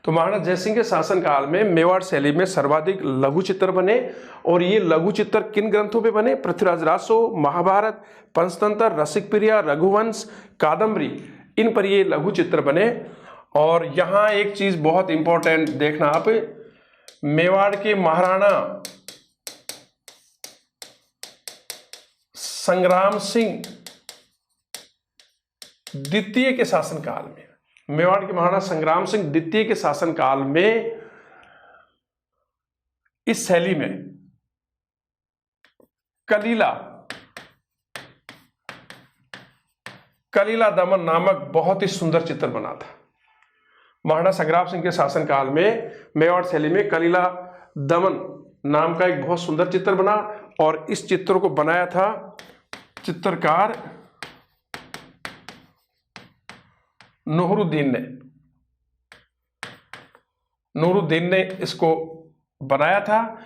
तो महाराणा जयसिंह के शासनकाल में मेवाड़ शैली में सर्वाधिक लघु चित्र बने, और ये लघु चित्र किन ग्रंथों पे बने? पृथ्वीराज रासो, महाभारत, पंचतंत्र, रसिकप्रिया, रघुवंश, कादम्बरी, इन पर ये लघु चित्र बने। और यहाँ एक चीज बहुत इंपॉर्टेंट देखना आप, मेवाड़ के महाराणा संग्राम सिंह द्वितीय के शासनकाल में, मेवाड़ के महाराणा संग्राम सिंह द्वितीय के शासनकाल में इस शैली में कलीला दमन नामक बहुत ही सुंदर चित्र बना था। महाराणा संग्राम सिंह के शासनकाल में मेवाड़ शैली में कलीला दमन नाम का एक बहुत सुंदर चित्र बना, और इस चित्र को बनाया था चित्रकार नूरुद्दीन ने इसको बनाया था।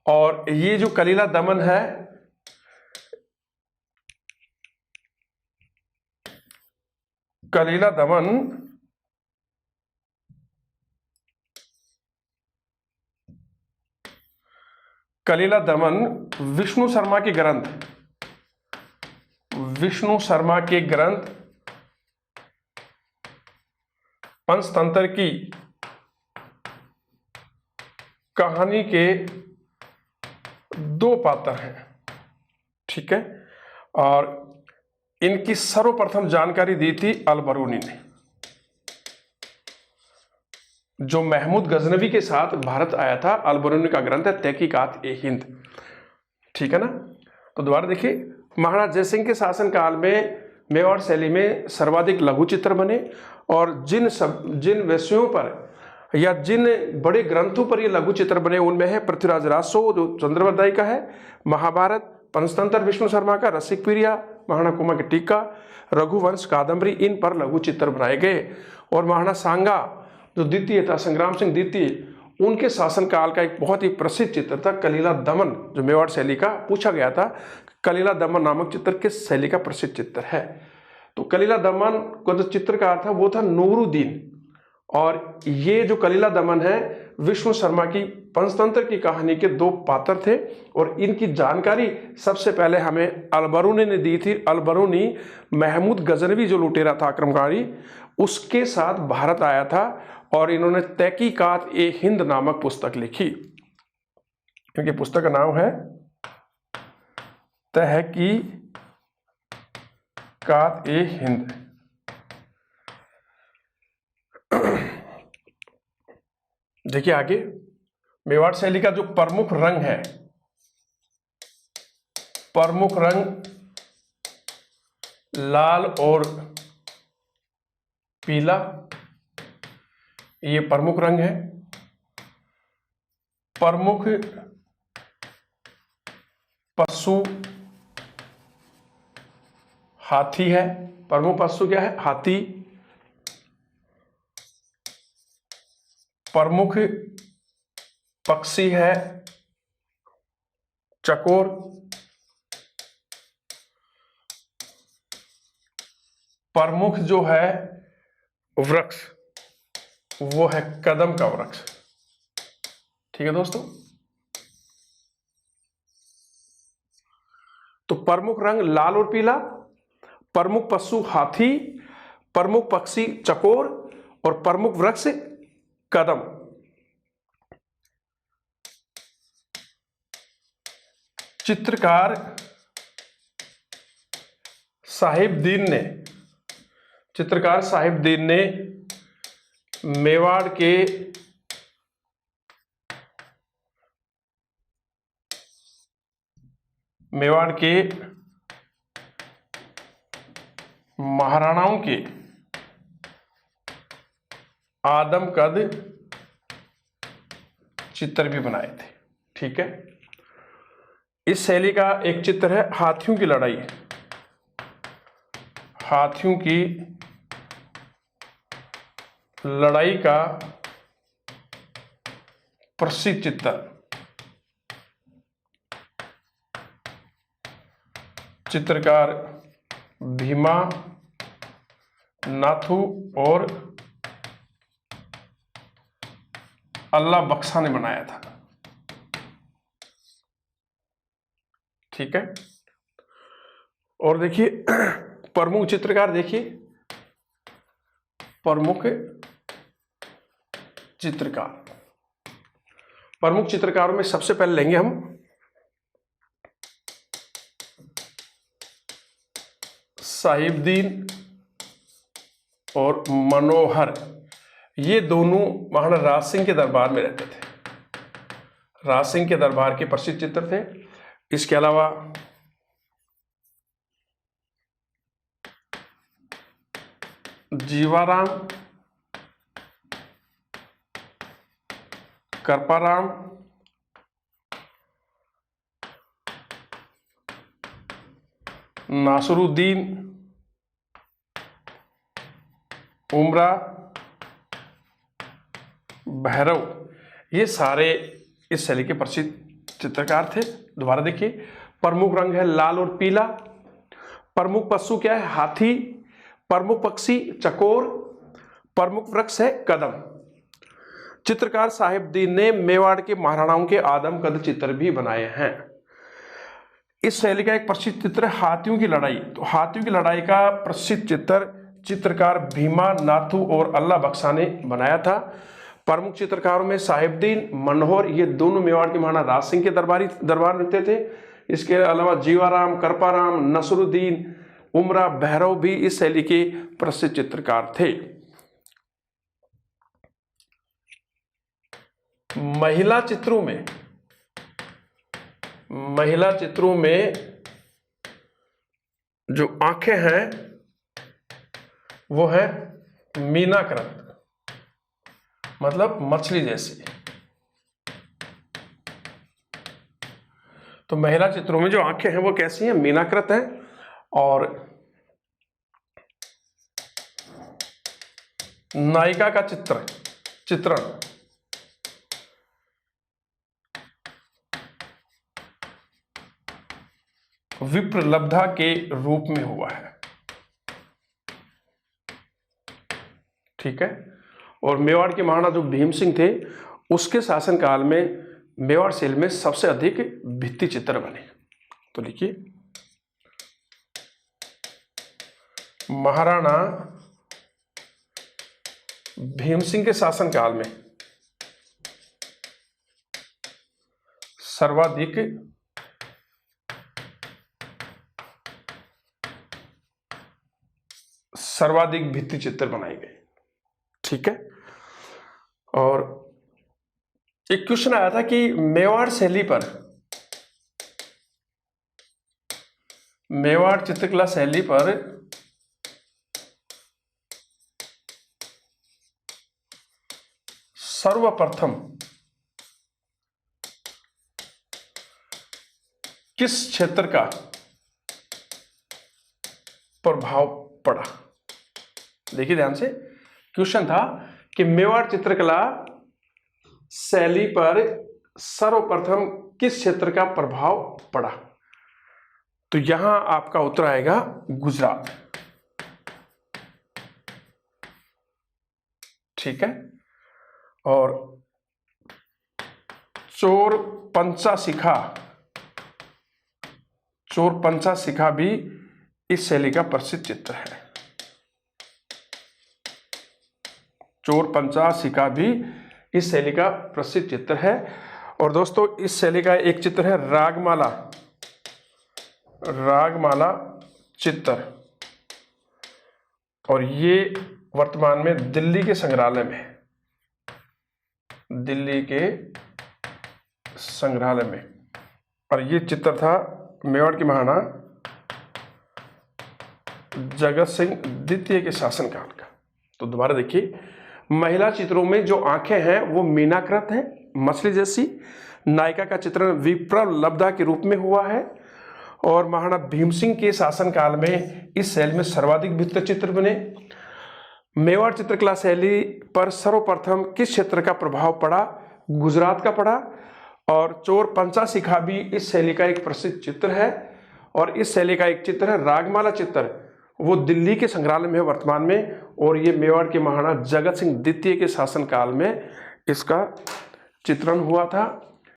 और ये जो कलीला दमन है, कलीला दमन विष्णु शर्मा के ग्रंथ पंचतंत्र की कहानी के 2 पात्र हैं, ठीक है। और इनकी सर्वप्रथम जानकारी दी थी अल-बरूनी ने, जो महमूद गजनवी के साथ भारत आया था। अल-बरूनी का ग्रंथ है तहकीकात-ए-हिंद, ठीक है ना। तो दोबारा देखिए, महाराणा जयसिंह के शासनकाल में मेवाड़ शैली में सर्वाधिक लघु चित्र बने, और जिन विषयों पर या जिन बड़े ग्रंथों पर ये लघु चित्र बने उनमें है पृथ्वीराज रासो जो चंद्रवरदाई का है, महाभारत, पंचतंत्र विष्णु शर्मा का, रसिकप्रिया, महाराणा कुंभा की टीका, रघुवंश, कादम्बरी, इन पर लघु चित्र बनाए गए। और महाराणा सांगा जो द्वितीय था, संग्राम सिंह द्वितीय, उनके शासनकाल का एक बहुत ही प्रसिद्ध चित्र था कलीला दमन, जो मेवाड़ शैली का पूछा गया था। कलीला दमन नामक चित्र किस शैली का प्रसिद्ध चित्र है? तो कलीला दमन को जो चित्रकार था वो था नूरुद्दीन, और ये जो कलीला दमन है विष्णु शर्मा की पंचतंत्र की कहानी के 2 पात्र थे, और इनकी जानकारी सबसे पहले हमें अल-बरूनी ने दी थी। अल-बरूनी महमूद गजनवी जो लुटेरा था, आक्रमणकारी, उसके साथ भारत आया था, और इन्होंने तहकीकात-ए-हिंद नामक पुस्तक लिखी। इनकी पुस्तक का नाम है तहकीकात-ए-हिंद। देखिए आगे, मेवाड़ शैली का जो प्रमुख रंग है, प्रमुख रंग लाल और पीला, ये प्रमुख रंग है। प्रमुख पशु हाथी है। प्रमुख पशु क्या है? हाथी। प्रमुख पक्षी है चकोर। प्रमुख जो है वृक्ष वो है कदम का वृक्ष, ठीक है दोस्तों। तो प्रमुख रंग लाल और पीला, प्रमुख पशु हाथी, प्रमुख पक्षी चकोर, और प्रमुख वृक्ष कदम। चित्रकार साहिबदीन ने मेवाड़ के महाराणाओं के आदमकद चित्र भी बनाए थे, ठीक है। इस शैली का एक चित्र है हाथियों की लड़ाई। हाथियों की लड़ाई का प्रसिद्ध चित्र चित्रकार भीमा नाथू और अल्लाह बख्शा ने बनाया था। ठीक है। और देखिए प्रमुख चित्रकार, देखिए प्रमुख चित्रकारों में सबसे पहले लेंगे हम साहिबुद्दीन और मनोहर। ये दोनों महाराणा राज सिंह के दरबार में रहते थे, राज सिंह के दरबार के प्रसिद्ध चित्र थे। इसके अलावा जीवाराम, करपाराम, नासरुद्दीन, उमरा, भैरव, ये सारे इस शैली के प्रसिद्ध चित्रकार थे। दोबारा देखिए, प्रमुख रंग है लाल और पीला, प्रमुख पशु क्या है हाथी, प्रमुख पक्षी चकोर, प्रमुख वृक्ष है कदम। चित्रकार साहिबुद्दीन ने मेवाड़ के महाराणाओं के आदम कद चित्र भी बनाए हैं। इस शैली का एक प्रसिद्ध चित्र है हाथियों की लड़ाई। तो हाथियों की लड़ाई का प्रसिद्ध चित्रकार भीमा नाथू और अल्लाह बख्शा ने बनाया था। प्रमुख चित्रकारों में साहिबुद्दीन, मनोहर, ये दोनों मेवाड़ के महाराणा राज सिंह के दरबार रहते थे। इसके अलावा जीवाराम, करपाराम, नसरुद्दीन, उमरा, भैरव भी इस शैली के प्रसिद्ध चित्रकार थे। महिला चित्रों में जो आंखें हैं वो है मीनाकृत, मतलब मछली जैसी। तो महिला चित्रों में जो आंखें हैं वो कैसी हैं, मीनाकृत हैं। और नायिका का चित्रण विप्रलब्धा के रूप में हुआ है। ठीक है। और मेवाड़ के महाराणा जो भीम सिंह थे उसके शासनकाल में मेवाड़ शैली में सबसे अधिक भित्ति चित्र बने। तो लिखिए, महाराणा भीम सिंह के शासनकाल में सर्वाधिक भित्ति चित्र बनाए गए। ठीक है। और एक क्वेश्चन आया था कि मेवाड़ चित्रकला शैली पर सर्वप्रथम किस क्षेत्र का प्रभाव पड़ा। देखिए ध्यान से, क्वेश्चन था कि मेवाड़ चित्रकला शैली पर सर्वप्रथम किस क्षेत्र का प्रभाव पड़ा। तो यहां आपका उत्तर आएगा गुजरात। ठीक है। और चोर पंचा शिखा भी इस शैली का प्रसिद्ध चित्र है। चोर पंचा शिखा भी इस शैली का प्रसिद्ध चित्र है। और दोस्तों इस शैली का एक चित्र है रागमाला चित्र, और ये वर्तमान में दिल्ली के संग्रहालय में, और ये चित्र था मेवाड़ के महाराणा जगत सिंह द्वितीय के शासनकाल का। तो दोबारा देखिए, महिला चित्रों में जो आंखें हैं वो मीनाकृत हैं, मछली जैसी। नायिका का चित्रण विप्रलब्धा के रूप में हुआ है। और महाराणा भीम सिंह के शासनकाल में इस शैली में सर्वाधिक भित्ति चित्र बने। मेवाड़ चित्रकला शैली पर सर्वप्रथम किस क्षेत्र का प्रभाव पड़ा, गुजरात का पड़ा। और चोर पंचा शिखा भी इस शैली का एक प्रसिद्ध चित्र है। और इस शैली का एक चित्र है रागमाला चित्र, वो दिल्ली के संग्रहालय में है वर्तमान में, और ये मेवाड़ के महाराणा जगत सिंह द्वितीय के शासनकाल में इसका चित्रण हुआ था।